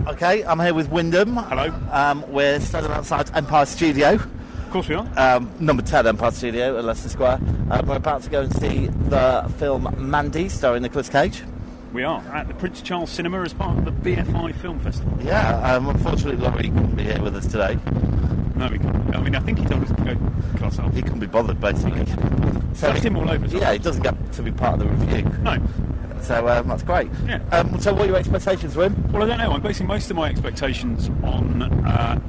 Okay, I'm here with Wyndham. Hello. We're standing outside Empire Studio. Of course we are. Number 10 Empire Studio at Leicester Square. We're about to go and see the film Mandy, starring Nicolas Cage. We are at the Prince Charles Cinema as part of the BFI Film Festival. Yeah, unfortunately Laurie couldn't be here with us today. No, we can't. I mean, I think he told us to go class off. He couldn't be bothered, basically. So it's him all over. Yeah, he doesn't get to be part of the review. No. So that's great. Yeah. So what are your expectations, Wim? Well, I don't know. I'm basing most of my expectations on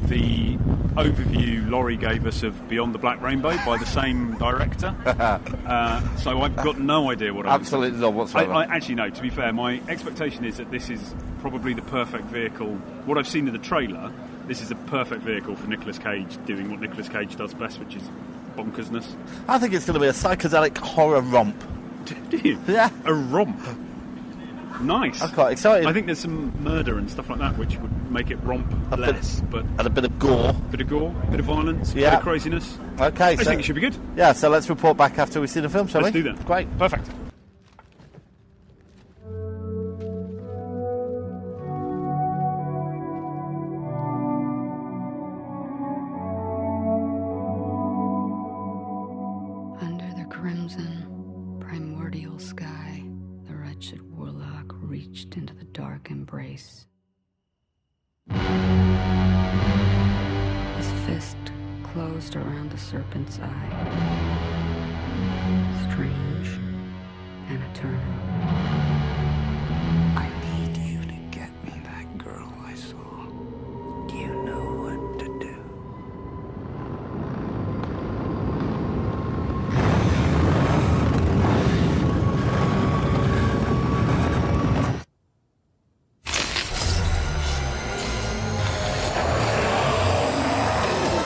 the overview Laurie gave us of Beyond the Black Rainbow by the same director. So I've got no idea what I'm Absolutely not whatsoever. I actually, no, to be fair, my expectation is that this is probably the perfect vehicle. What I've seen in the trailer, this is a perfect vehicle for Nicolas Cage doing what Nicolas Cage does best, which is bonkersness. I think it's going to be a psychedelic horror romp. Do you? Yeah. A romp. Nice. I'm quite excited. I think there's some murder and stuff like that which would make it romp less. And a bit of gore. Bit of gore, bit of violence, Yeah. bit of craziness. Okay, I think it should be good. Yeah, so let's report back after we've seen the film, shall Let's we? do that. Great. Perfect. Under the crimson, primordial sky, the wretched warlock reached into the dark embrace. His fist closed around the serpent's eye. Strange and eternal. I need you to get me that girl I saw. Do you know what to do?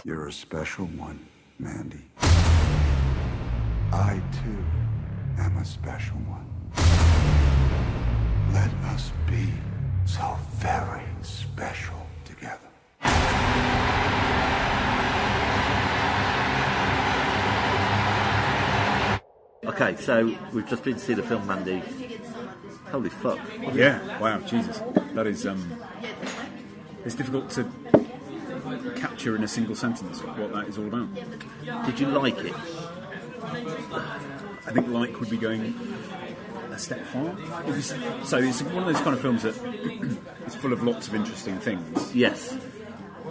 You're a special one, Mandy. I, too, am a special one. Let us be so very special together. Okay, so we've just been to see the film Mandy. Holy fuck. Yeah. Wow. Jesus. That is. It's difficult to capture in a single sentence what that is all about. Did you like it? I think like would be going a step far. So it's one of those kind of films that it's full of lots of interesting things. Yes.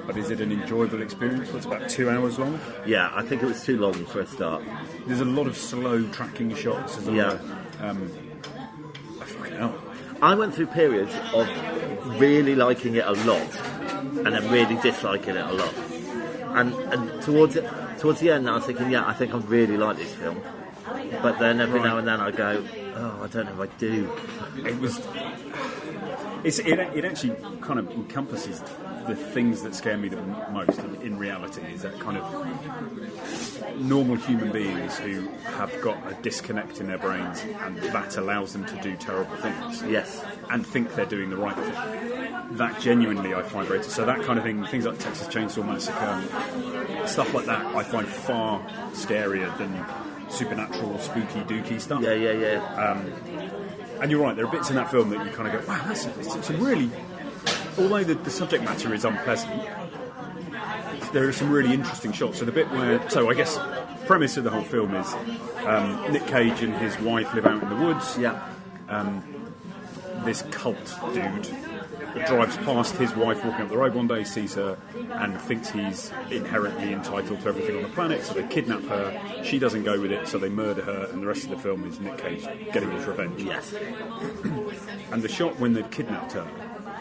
But is it an enjoyable experience? It's about 2 hours long. Yeah, I think it was too long for a start. There's a lot of slow tracking shots. There's a lot of, I fucking hell. I went through periods of really liking it a lot and then really disliking it a lot. And towards the end, I was thinking, yeah, I think I really like this film. But then every now and then I go, oh, I don't know if I do. It actually kind of encompasses the things that scare me the most in reality, is that kind of normal human beings who have got a disconnect in their brains and that allows them to do terrible things. Yes. And think they're doing the right thing. That genuinely I find very... So that kind of thing, things like Texas Chainsaw Massacre, stuff like that, I find far scarier than supernatural, spooky, dooky stuff. Yeah. And you're right, there are bits in that film that you kind of go, wow, it's a really... Although the subject matter is unpleasant, there are some really interesting shots. So the bit where... So I guess premise of the whole film is Nick Cage and his wife live out in the woods. Yeah. This cult dude drives past his wife walking up the road one day, sees her, and thinks he's inherently entitled to everything on the planet, so they kidnap her. She doesn't go with it, so they murder her, and the rest of the film is Nick Cage getting his revenge. Yes. And the shot when they've kidnapped her,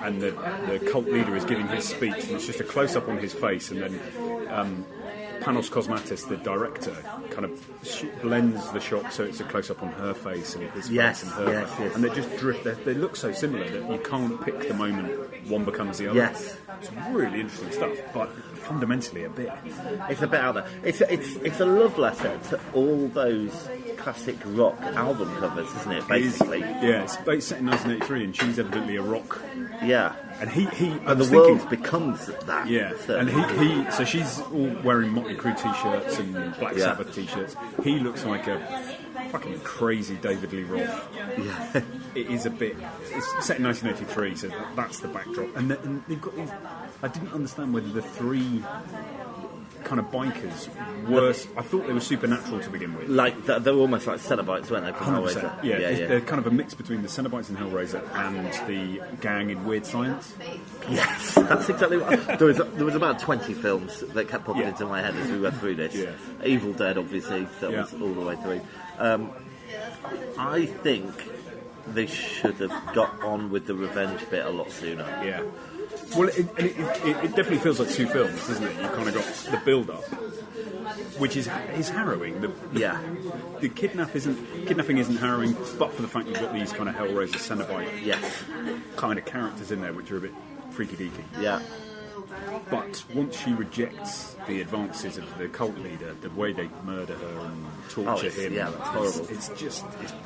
and the cult leader is giving his speech, and it's just a close-up on his face, and then Panos Cosmatos, the director, kind of blends the shot so it's a close-up on her face and his face and her face. And they just drift. They look so similar that you can't pick the moment one becomes the other. Yes. It's really interesting stuff, but fundamentally a bit... It's a bit out there. It's a love letter to all those classic rock album covers, isn't it, basically? Yeah, it's set in 1983 and she's evidently a rock... Yeah. And he and the world becomes that. Yeah, so. And so she's all wearing Motley Crue t-shirts and Black Sabbath t-shirts. He looks like a fucking crazy David Lee Roth. Yeah. It is a bit. It's set in 1983, so that's the backdrop. And they've got these. I didn't understand whether the three kind of bikers were. I thought they were supernatural to begin with. Like they were almost like Cenobites, weren't they? From 100%. Hellraiser. Yeah. They're kind of a mix between the Cenobites in Hellraiser and the gang in Weird Science. Yes, that's exactly right. There was about 20 films that kept popping Yeah. into my head as we went through this. Yeah. Evil Dead, obviously, that Yeah. was all the way through. I think they should have got on with the revenge bit a lot sooner. Yeah. Well, it definitely feels like two films, doesn't it? You kind of got the build-up, which is harrowing. The kidnapping isn't harrowing, but for the fact you've got these kind of Hellraiser Cenobite Yes. kind of characters in there, which are a bit freaky-deaky. Yeah. But once she rejects the advances of the cult leader, the way they murder her and torture him, yeah, that's horrible.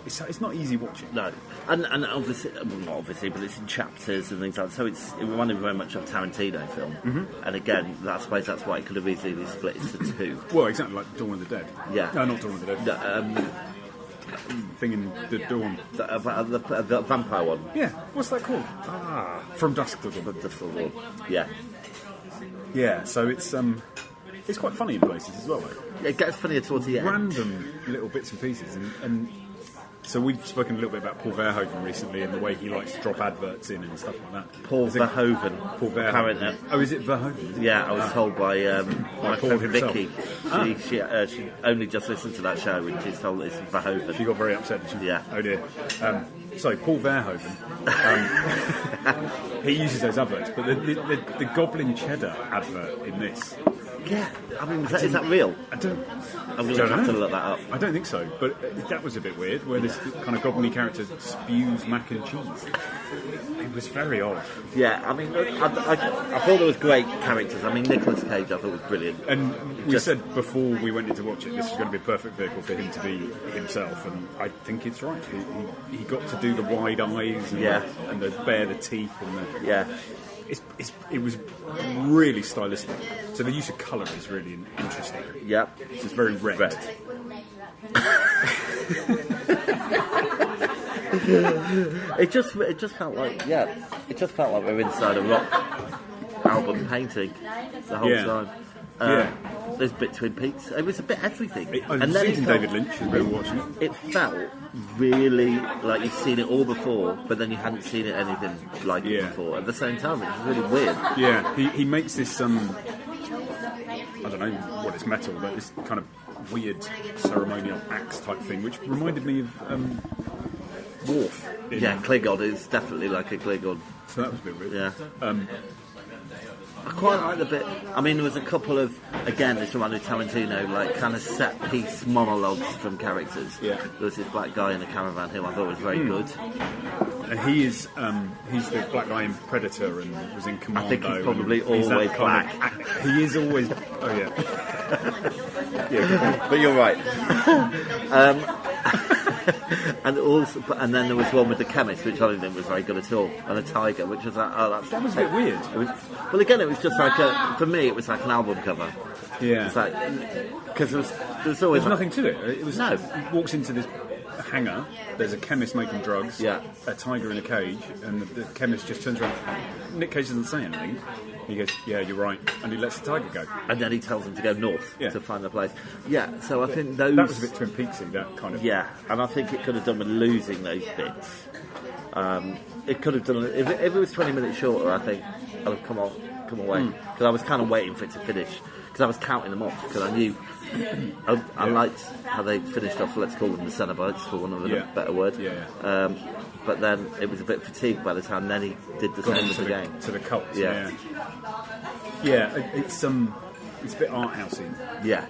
It's not easy watching. No, and obviously, well, not obviously, but it's in chapters and things like that. So it reminded me very much of a Tarantino film. Mm-hmm. And again, I suppose that's why it could have easily been split into two. Well, exactly like Dawn of the Dead. Yeah. No, not Dawn of the Dead. Thing in the Dawn. The vampire one. Yeah. What's that called? From Dusk Till Dawn. The Dawn. Yeah. Yeah. So it's quite funny in places as well, though. It gets funnier towards the end. Random little bits and pieces, and so we've spoken a little bit about Paul Verhoeven recently and the way he likes to drop adverts in and stuff like that. Paul Verhoeven. Apparently. Oh, is it Verhoeven? Yeah, I was told by my Paul friend himself. Vicky. She only just listened to that show and she's told it's Verhoeven. She got very upset, didn't she? Yeah. Oh dear. So Paul Verhoeven, he uses those adverts, but the Goblin Cheddar advert in this. Yeah, I mean, is that real? I'm going to have to look that up. I don't think so, but that was a bit weird, where this kind of goblin character spews mac and cheese. It was very odd. Yeah, I mean, I thought there was great characters. I mean, Nicolas Cage I thought was brilliant. And we said before we went in to watch it, this was going to be a perfect vehicle for him to be himself, and I think it's right. He got to do the wide eyes and the bare the teeth and the... Yeah. It was really stylistic. So the use of colour is really interesting. Yeah. It's very red. It just felt like we're inside a rock album painting the whole time. There's a bit Twin Peaks. It was a bit everything. And then David Lynch as we were watching it. It felt really like you've seen it all before, but then you hadn't seen it anything like it before. At the same time, it was really weird. Yeah, he makes this I don't know what it's metal, but this kind of weird ceremonial axe type thing, which reminded me of Worf. Klingon is definitely like a Klingon. So that was a bit weird. Yeah. I quite like the bit. I mean, there was a couple of, again, this reminded me of Tarantino, like kind of set piece monologues from characters. Yeah. There was this black guy in a caravan who I thought was very good. And he's the black guy in Predator and was in Commando. I think he's probably he's that always kind black. He is always. Oh yeah. Yeah. But you're right. And then there was one with the chemist, which I didn't think was very good at all, and a tiger, which was like, That was a bit weird. Well, again, it was just like for me, it was like an album cover. Yeah. It's like because there's always nothing to it. It was no. He walks into this hangar. There's a chemist making drugs. Yeah. A tiger in a cage, and the chemist just turns around. Nick Cage doesn't say anything. He goes, "Yeah, you're right," and he lets the tiger go. And then he tells him to go north to find the place. Yeah, so I think that was a bit Twin Peaksy, that kind of. Yeah, and I think it could have done with losing those bits. It could have done if it was 20 minutes shorter. I think I'd have come away because I was kind of waiting for it to finish because I was counting them off because I knew I liked how they finished off. Let's call them the Cenobites for one of a better word. Yeah. But then it was a bit fatigued by the time then he did the same with the game. To the cult. Yeah. Yeah, it's a bit art housey. Yeah.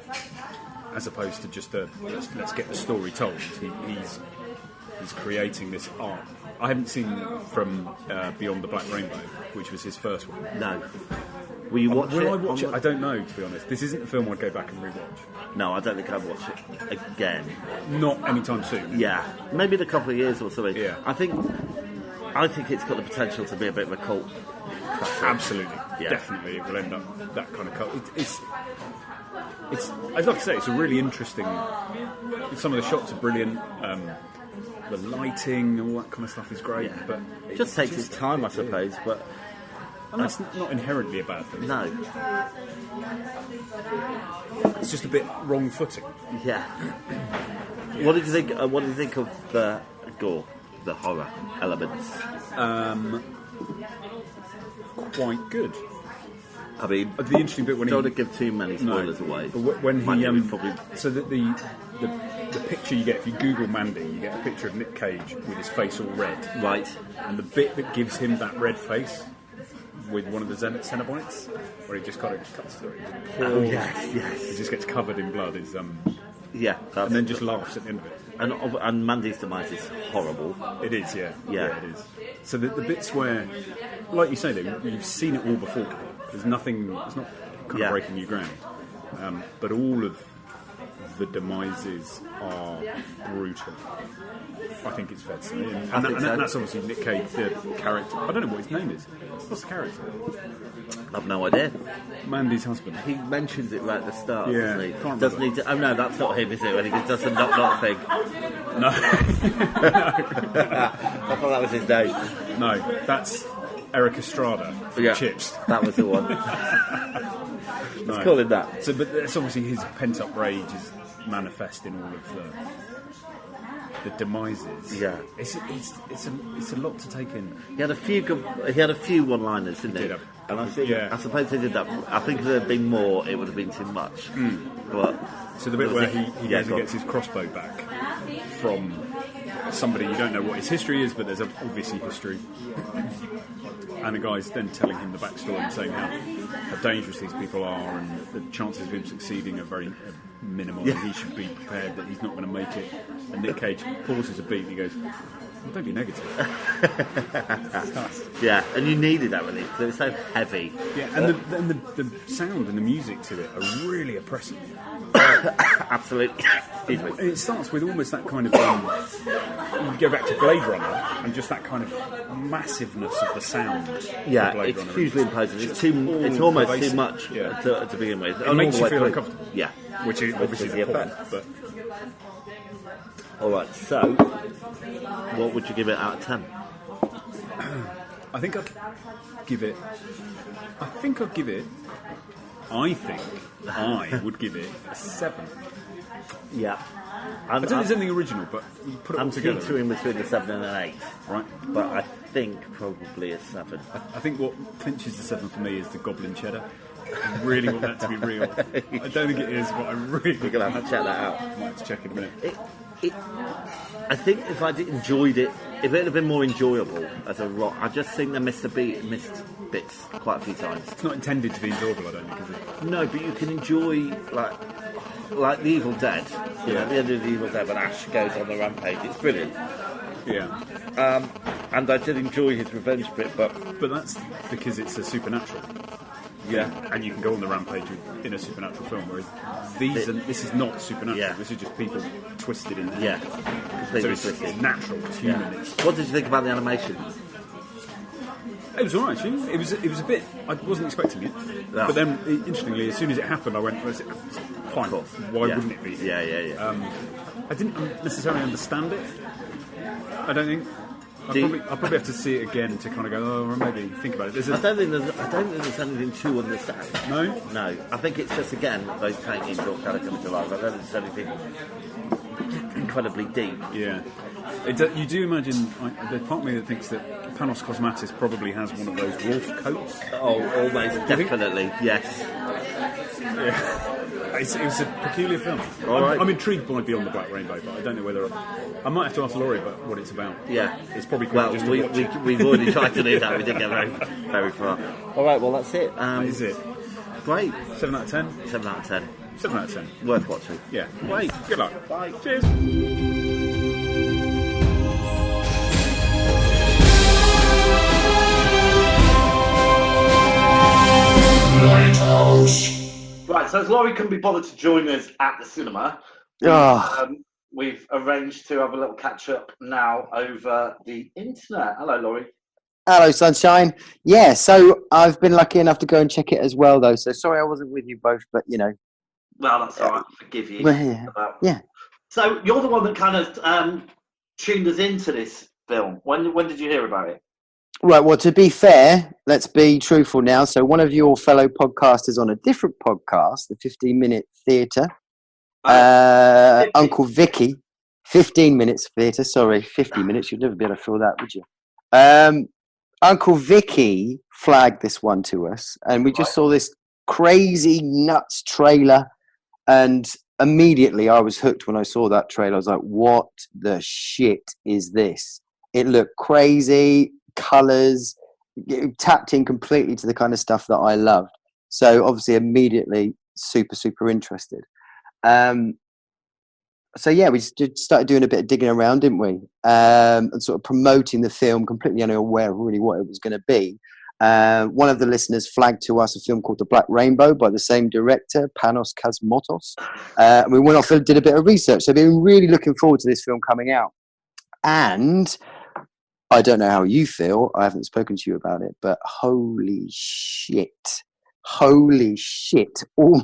As opposed to just let's get the story told. He's creating this art. I haven't seen from Beyond the Black Rainbow, which was his first one. No. Will you watch it? Will I watch it? I don't know, to be honest. This isn't a film I'd go back and rewatch. No, I don't think I'd watch it again. Not anytime soon. Yeah, maybe in a couple of years or something. Yeah. I think it's got the potential to be a bit of a cult classic. Absolutely, Yeah. definitely, it will end up that kind of cult. I'd like to say, it's a really interesting. Some of the shots are brilliant. The lighting and all that kind of stuff is great, but It just takes its time, I suppose. But and that's not inherently a bad thing. no, It's just a bit wrong footing. yeah. What did you think? What did you think of the gore, the horror elements? Quite good. I mean, The interesting bit when don't he want to give too many spoilers away. But when Mind he you, we probably so that the picture you get if you Google Mandy, you get a picture of Nick Cage with his face all red, right. and the bit that gives him that red face with one of the Cenobites, where he just kind of cuts through it. Oh yes. He just gets covered in blood. Is Yeah, and then just laughs at the end of it. and Mandy's demise is horrible. It is, yeah, Yeah. it is. So the bits where, like you say, though, you've seen it all before. There's nothing. It's not kind of breaking new ground. But all of the demises are brutal. I think it's fair to say, and that's obviously Nick Cage, the character. I don't know what his name is. What's the character? I've no idea. Mandy's husband. He mentions it right at the start, Yeah, doesn't he? can't Doesn't he? remember. Oh no, that's not him, is it? When he does the knock thing. No, I thought that was his name. no, that's Eric Estrada from Yeah, Chips. that was the one. No. Let's call him that. So, but it's obviously his pent-up rage is manifest in all of the demises. Yeah. it's a lot to take in. He had a few one-liners, didn't he? did have a And I couple, think yeah. I suppose they did that. I think if there had been more, it would have been too much. But So the bit where he goes go and on. gets his crossbow back from somebody you don't know what his history is, but there's obviously history. And the guy's then telling him the backstory and saying how dangerous these people are and the chances of him succeeding are very minimal and he should be prepared that he's not going to make it. And Nick Cage pauses a beat and he goes, well, don't be negative. Yeah, and you needed that release because it was so heavy. Yeah, and the sound and the music to it are really oppressive. Absolutely. Excuse me. And it starts with almost that kind of you go back to Blade Runner and just that kind of massiveness of the sound. Yeah, of Blade it's Runner. hugely imposing. Just It's all almost pervasive. too much Yeah. to begin with. It makes you feel uncomfortable. Yeah, Which is obviously is the the point. effect. But All right. So, what would you give it out of 10? I think I'd give it. I think I would give it a 7. Yeah. I don't think there's anything original, but you put it all I'm together. teetering between a 7 and an 8, Right. but I think probably a 7. I think what clinches the 7 for me is the goblin cheddar. I really want that to be real. I don't think it is, but I really. We're gonna have to check that out. I might have to check in a minute. I think if I'd enjoyed it, if it had been more enjoyable as a rock, I just think they missed bits quite a few times. It's not intended to be enjoyable, I don't think, is it? No, but you can enjoy like The Evil Dead. You know, at the end of The Evil Dead when Ash goes on the rampage, it's brilliant. Yeah. And I did enjoy his revenge bit, but But that's because it's a supernatural. yeah, And you can go on the rampage in a supernatural film, whereas this is not supernatural. Yeah. This is just people twisted in there. yeah, So completely it's twisted. natural, it's human. Yeah. It's, What did you think about the animation? it was alright, actually. It was a bit. I wasn't expecting it, No. but then interestingly, as soon as it happened, I went, well, it's fine. Why Yeah. wouldn't it be? Yeah. I didn't necessarily understand it. I don't think. I'll probably have to see it again to kind of go, oh, well, maybe think about it. There's I don't think there's anything to understand. no? No, I think it's just again those paintings all kind of coming to life. I don't think there's anything incredibly deep. Yeah. You do imagine, there's part of me that thinks that Panos Cosmatos probably has one of those wolf coats. Oh, almost definitely, yes. Yeah. It was a peculiar film. All right. I'm intrigued by Beyond the Black Rainbow, but I don't know whether... I might have to ask Laurie about what it's about. Yeah, It's probably great well, just to watch it. we've already tried to do that. We didn't get very far. All right, well that's it. That is it. Great. 7 out of 10? 7 out of 10. 7 out of 10. Worth watching. Yeah. Great. Good luck. Bye. Cheers. Right, so as Laurie couldn't be bothered to join us at the cinema, we've arranged to have a little catch up now over the internet. Hello, Laurie. Hello, sunshine. Yeah, so I've been lucky enough to go and check it as well, though. So sorry I wasn't with you both, but Well, that's all right. I forgive you. Well, yeah. About... Yeah. So you're the one that kind of tuned us into this film. When did you hear about it? Right. Well, to be fair, let's be truthful now. So one of your fellow podcasters on a different podcast, the 15-Minute Theatre, Uncle Vicky, 15 minutes theatre. Sorry, 50 minutes. You'd never be able to fill that, would you? Uncle Vicky flagged this one to us, and we just saw this crazy nuts trailer, and immediately I was hooked when I saw that trailer. I was like, what the shit is this? It looked crazy, colours, it tapped in completely to the kind of stuff that I loved. So obviously immediately super interested. So yeah, we just started doing a bit of digging around, didn't we? And sort of promoting the film, completely unaware of really what it was going to be. One of the listeners flagged to us a film called The Black Rainbow by the same director, Panos Cosmatos. And we went off and did a bit of research. So we've been really looking forward to this film coming out. And I don't know how you feel. I haven't spoken to you about it, but holy shit. All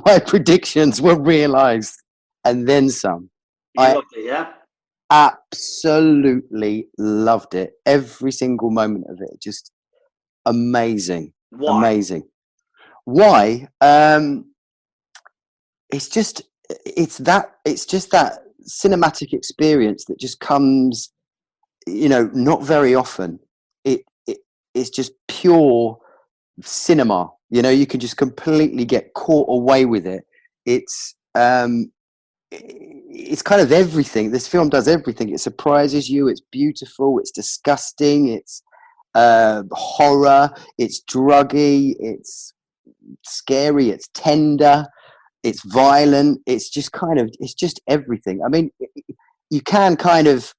my predictions were realised and then some. You loved it, yeah? Absolutely loved it. Every single moment of it. Just amazing. Why? Amazing. Why? It's just that cinematic experience that just comes, not very often. It's just pure cinema. You can just completely get caught away with it. It's kind of everything. This film does everything. It surprises you. It's beautiful. It's disgusting. It's horror. It's druggy. It's scary. It's tender. It's violent. It's just everything. I mean, you can kind of,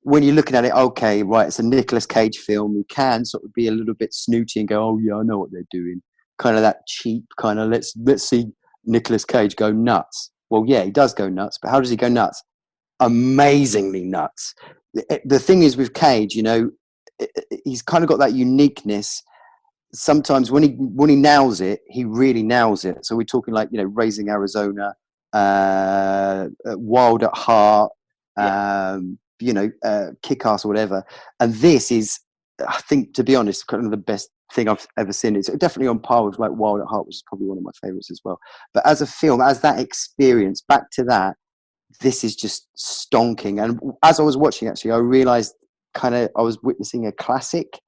when you're looking at it, okay, right, it's a Nicolas Cage film. You can sort of be a little bit snooty and go, oh yeah, I know what they're doing. Kind of that cheap kind of, let's see Nicolas Cage go nuts. Well, yeah, he does go nuts, but how does he go nuts? Amazingly nuts. The thing is with Cage, he's kind of got that uniqueness. Sometimes when he nails it, he really nails it. So we're talking like, Raising Arizona, Wild at Heart, Kick-Ass or whatever. And this is, I think, to be honest, kind of the best thing I've ever seen. It's definitely on par with like Wild at Heart, which is probably one of my favorites as well. But as a film, as that experience, back to that, this is just stonking. And as I was watching, actually, I realized I was witnessing a classic.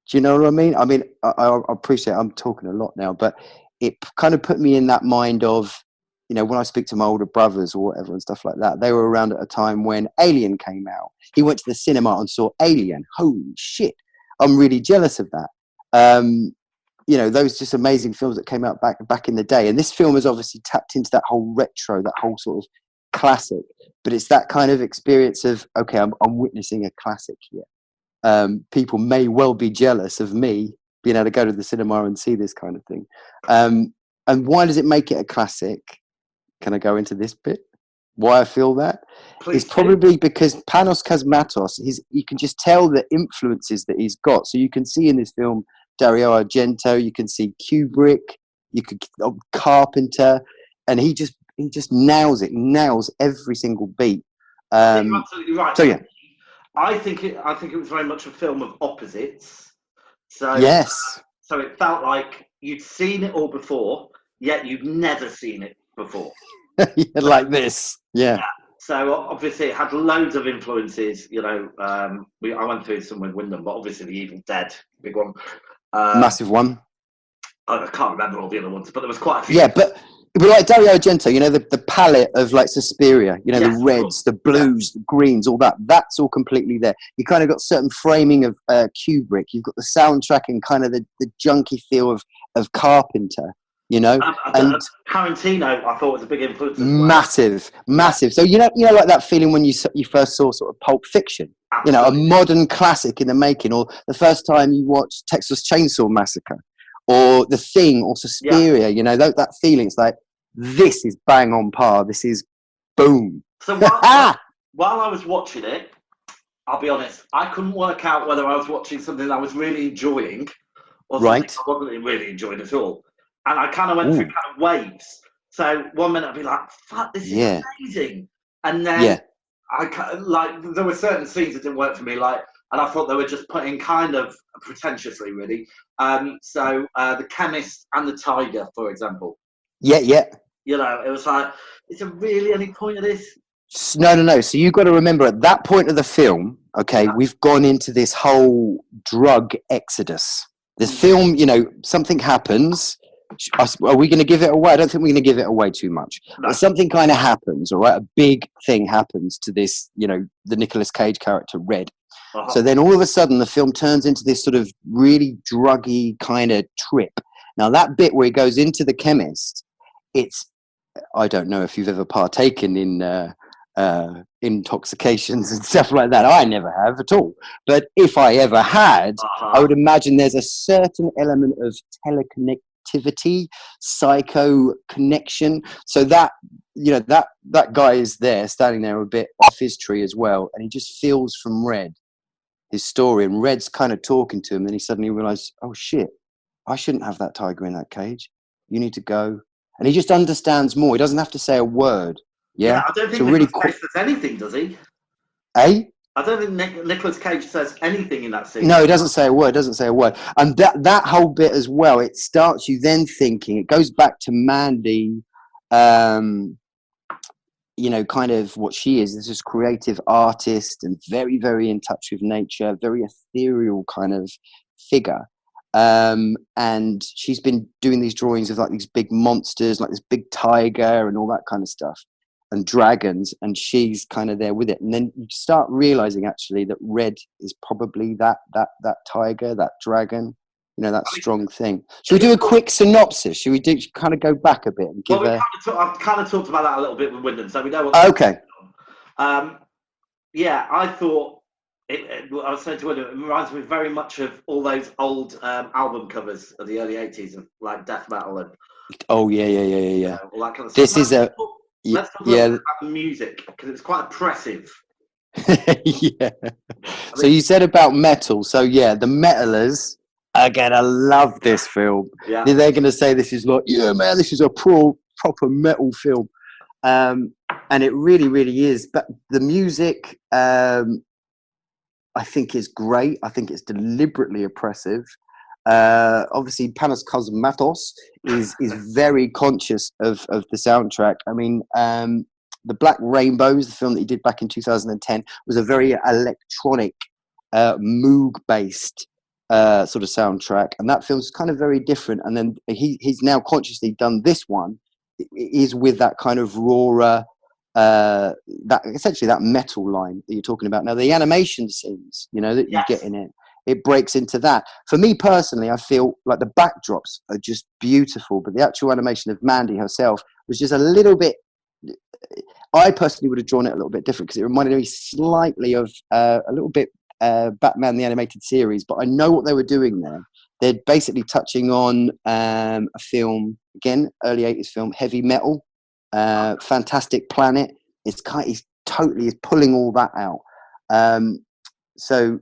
Do you know what I mean? I mean, I appreciate I'm talking a lot now, but it kind of put me in that mind of, when I speak to my older brothers or whatever and stuff like that, they were around at a time when Alien came out. He went to the cinema and saw Alien. Holy shit. I'm really jealous of that. Those just amazing films that came out back in the day. And this film has obviously tapped into that whole retro, that whole sort of classic. But it's that kind of experience of, okay, I'm witnessing a classic here. People may well be jealous of me being able to go to the cinema and see this kind of thing. And why does it make it a classic? Can I go into this bit? Why I feel that? Please it's probably because Panos Cosmatos, you can just tell the influences that he's got. So you can see in this film Dario Argento, you can see Kubrick, you could Carpenter, and he just nails it. He nails every single beat. You're absolutely right. So yeah, I think it was very much a film of opposites. So yes. So it felt like you'd seen it all before, yet you'd never seen it before. Like this, yeah. So obviously it had loads of influences. I went through some with Wyndham, but obviously The Evil Dead, big one, massive one. I can't remember all the other ones, but there was quite a few. Yeah, but like Dario Argento, the palette of like Suspiria, Yes, the reds, the blues, the greens, all that's all completely there. You kind of got certain framing of Kubrick. You've got the soundtrack and kind of the junky feel of Carpenter. And Tarantino, I thought was a big influence. Massive. So like that feeling when you first saw sort of Pulp Fiction, Absolutely. A modern classic in the making, or the first time you watched Texas Chainsaw Massacre, or The Thing, or Suspiria. That feeling. It's like, this is bang on par. This is boom. So while I was watching it, I'll be honest, I couldn't work out whether I was watching something I was really enjoying or something I wasn't really enjoying at all. And I kind of went through kind of waves. So one minute I'd be like, "Fuck, this is Yeah. amazing," and then Yeah. there were certain scenes that didn't work for me, and I thought they were just putting kind of pretentiously, really. So the chemist and the tiger, for example. Yeah. You know, it was like, is there really any point of this? No. So you've got to remember at that point of the film, okay, we've gone into this whole drug exodus. This film, you know, something happens. Are we going to give it away? I don't think we're going to give it away too much. No. But something kind of happens, all right? A big thing happens to this, you know, the Nicolas Cage character, Red. Uh-huh. So then all of a sudden the film turns into this sort of really druggy kind of trip. Now that bit where he goes into the chemist, I don't know if you've ever partaken in intoxications and stuff like that. I never have at all. But if I ever had, I would imagine there's a certain element of teleconnectivity, psycho connection. So that, you know, that guy is there, standing there a bit off his tree as well, and he just feels from Red his story, and Red's kind of talking to him, and he suddenly realizes, oh shit, I shouldn't have that tiger in that cage. You need to go. And he just understands more. He doesn't have to say a word. Yeah, I don't think so Nicolas really Cage says anything, does he? Eh? I don't think Nicolas Cage says anything in that scene. No, he doesn't say a word. Doesn't say a word. And that whole bit as well. It starts you then thinking. It goes back to Mandy. You know, kind of what she is. This creative artist and very, very in touch with nature. Very ethereal kind of figure. And she's been doing these drawings of like these big monsters, like this big tiger and all that kind of stuff, and dragons, and she's kind of there with it. And then you start realizing actually that Red is probably that tiger, that dragon, you know, that strong thing. Should we do a quick synopsis? Should we kind of go back a bit and give I've kind of talked about that a little bit with Wyndham, so we know what. Okay. Yeah, I thought. I was saying to Wyndham, it reminds me very much of all those old album covers of the early 80s of like death metal and. Oh yeah. All that kind of this stuff. is a. Let's talk a little bit about the music, because it's quite oppressive. Yeah. So you said about metal. So yeah, the metalers are gonna love this film. Yeah. They're gonna say this is like, yeah, man, this is a proper metal film. And it really, really is. But the music, I think is great. I think it's deliberately oppressive. Obviously Panos Cosmatos is very conscious of the soundtrack. I mean, The Black Rainbows, the film that he did back in 2010, was a very electronic, Moog based sort of soundtrack, and that feels kind of very different. And then he's now consciously done this one is with that kind of raw, that essentially that metal line that you're talking about. Now the animation scenes, you know, that you get in it breaks into that. For me personally, I feel like the backdrops are just beautiful, but the actual animation of Mandy herself was just a little bit. I personally would have drawn it a little bit different, because it reminded me slightly of a little bit Batman the Animated Series, but I know what they were doing there. They're basically touching on a film, again, early 80s film, Heavy Metal, Fantastic Planet. He's totally is pulling all that out. So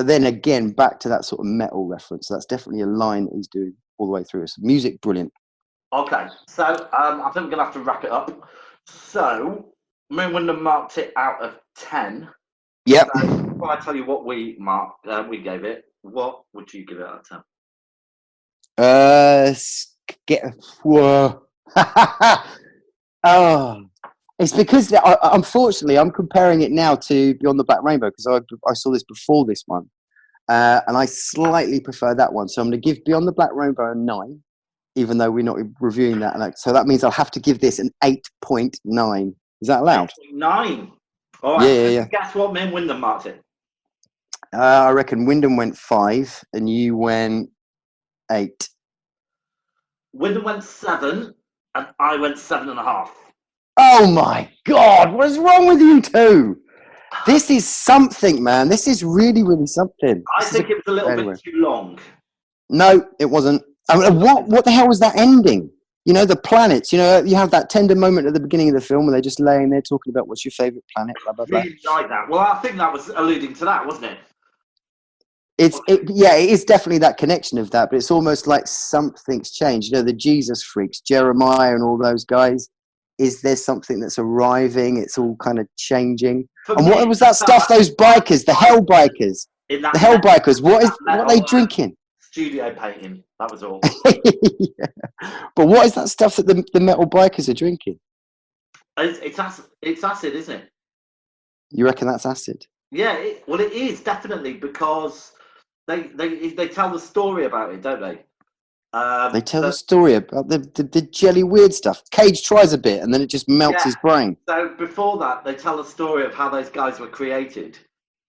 then again, back to that sort of metal reference. That's definitely a line that he's doing all the way through. So music, brilliant. Okay, so I think we're going to have to wrap it up. So, me and Wyndham marked it out of 10. Yep. So, before I tell you what we gave it, what would you give it out of 10? Whoa. Oh, it's because unfortunately I'm comparing it now to Beyond the Black Rainbow, because I saw this before this one, and I slightly prefer that one. So I'm going to give Beyond the Black Rainbow a 9, even though we're not reviewing that. So that means I'll have to give this an 8.9. Is that allowed? 8.9. All right. Yeah. Guess what? Me and Wyndham marked it. I reckon Wyndham went 5 and you went 8. Wyndham went 7 and I went 7.5. Oh my God! What is wrong with you two? This is something, man. This is really, really something. I think it was a little bit too long. No, it wasn't. I mean, what the hell was that ending? You know, the planets. You know, you have that tender moment at the beginning of the film where they're just laying there talking about what's your favourite planet, blah blah blah. Really like that. Well, I think that was alluding to that, wasn't it? Yeah, it is definitely that connection of that, but it's almost like something's changed. You know, the Jesus freaks, Jeremiah and all those guys. Is there something that's arriving? It's all kind of changing. For And me, what was that stuff? Those bikers, the hell bikers, in that the hell bikers. What are they metal, drinking? studio painting. That was all. Yeah. But what is that stuff that the metal bikers are drinking? It's acid, isn't it? You reckon that's acid? Yeah, well, it is definitely because they tell the story about it, don't they? They tell the story about the jelly weird stuff. Cage tries a bit and then it just melts his brain. So before that, they tell the story of how those guys were created,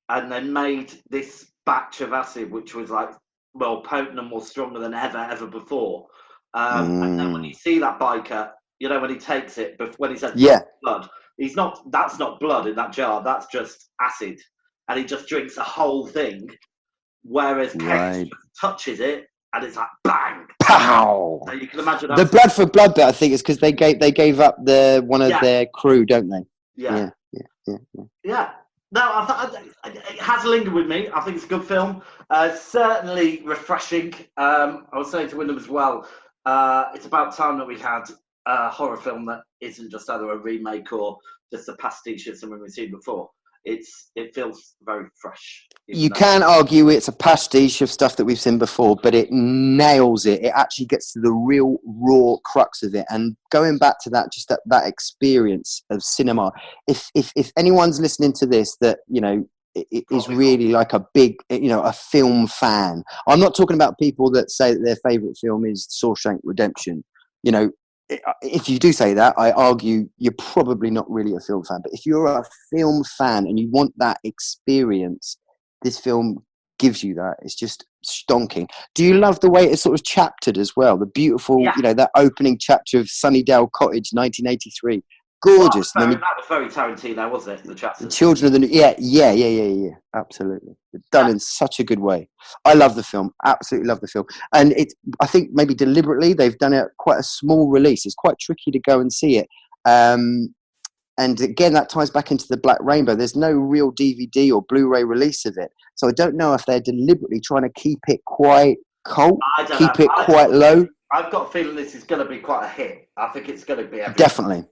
and they made this batch of acid, which was like more potent and more stronger than ever before. And then when you see that biker, you know, when he takes it, when he says blood, that's not blood in that jar. That's just acid, and he just drinks the whole thing. Whereas Cage touches it, and it's like bang, pow. So you can imagine the blood for blood bit. I think is because they gave up one of their crew, don't they? Yeah. No, it has lingered with me. I think it's a good film. Certainly refreshing. I was saying to Wyndham as well. It's about time that we had a horror film that isn't just either a remake or just a pastiche of something we've seen before. It feels very fresh. You can argue it's a pastiche of stuff that we've seen before, but it nails it. It actually gets to the real raw crux of it. And going back to that, just that experience of cinema. If anyone's listening to this that, you know, is really like a big, you know, a film fan. I'm not talking about people that say that their favorite film is Shawshank Redemption. You know, if you do say that, I argue you're probably not really a film fan. But if you're a film fan and you want that experience, this film gives you that. It's just stonking. Do you love the way it's sort of chaptered as well? The beautiful, you know, that opening chapter of Sunnydale Cottage, 1983. Gorgeous. Well, that was very Tarantino, wasn't it? The chapter. The children of the yeah. Absolutely, done in such a good way. I love the film. Absolutely love the film. And I think maybe deliberately they've done it quite a small release. It's quite tricky to go and see it. And again, that ties back into the Black Rainbow. There's no real DVD or Blu-ray release of it, so I don't know if they're deliberately trying to keep it quite cult, keep it quite low. I've got a feeling this is going to be quite a hit. I think it's going to be definitely.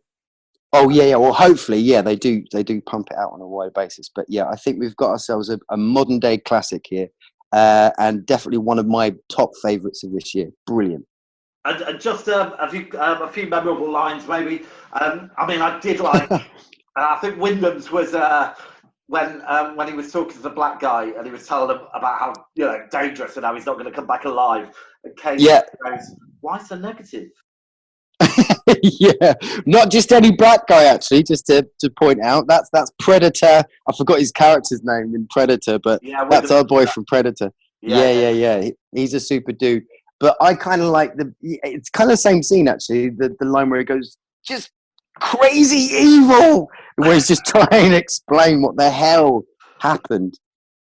Oh yeah. Well, hopefully, yeah, they do pump it out on a wide basis. But yeah, I think we've got ourselves a modern day classic here, and definitely one of my top favourites of this year. Brilliant. And just a few memorable lines, maybe. I mean, I did like. I think Wyndham's was when he was talking to the black guy and he was telling him about how, you know, dangerous and how he's not going to come back alive. And Kate goes, "Why so negative?" Yeah, not just any black guy, actually, just to point out. That's Predator. I forgot his character's name in Predator, but that's our boy from Predator. Yeah. He's a super dude. But I kind of like it's kind of the same scene, actually, the line where he goes, just crazy evil, where he's just trying to explain what the hell happened.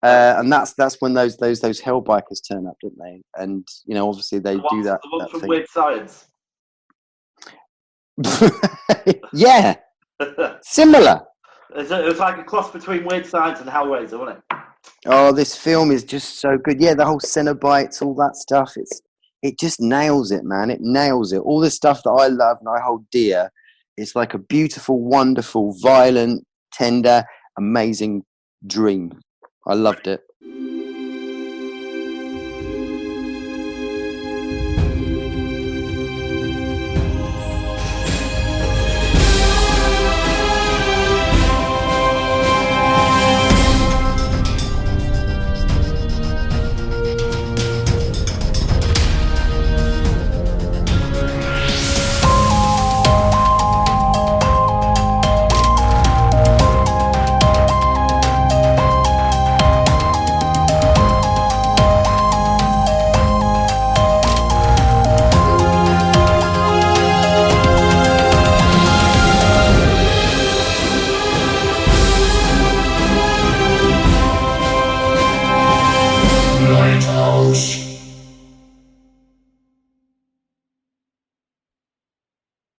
And that's when those hell bikers turn up, don't they? And, you know, obviously they do that. The one from Weird Science. Yeah, similar. It was like a cross between Weird Science and Hellraiser, wasn't it? Oh, this film is just so good. Yeah, the whole Cenobites, all that stuff. It just nails it, man. It nails it. All the stuff that I love and I hold dear. It's like a beautiful, wonderful, violent, tender, amazing dream. I loved it.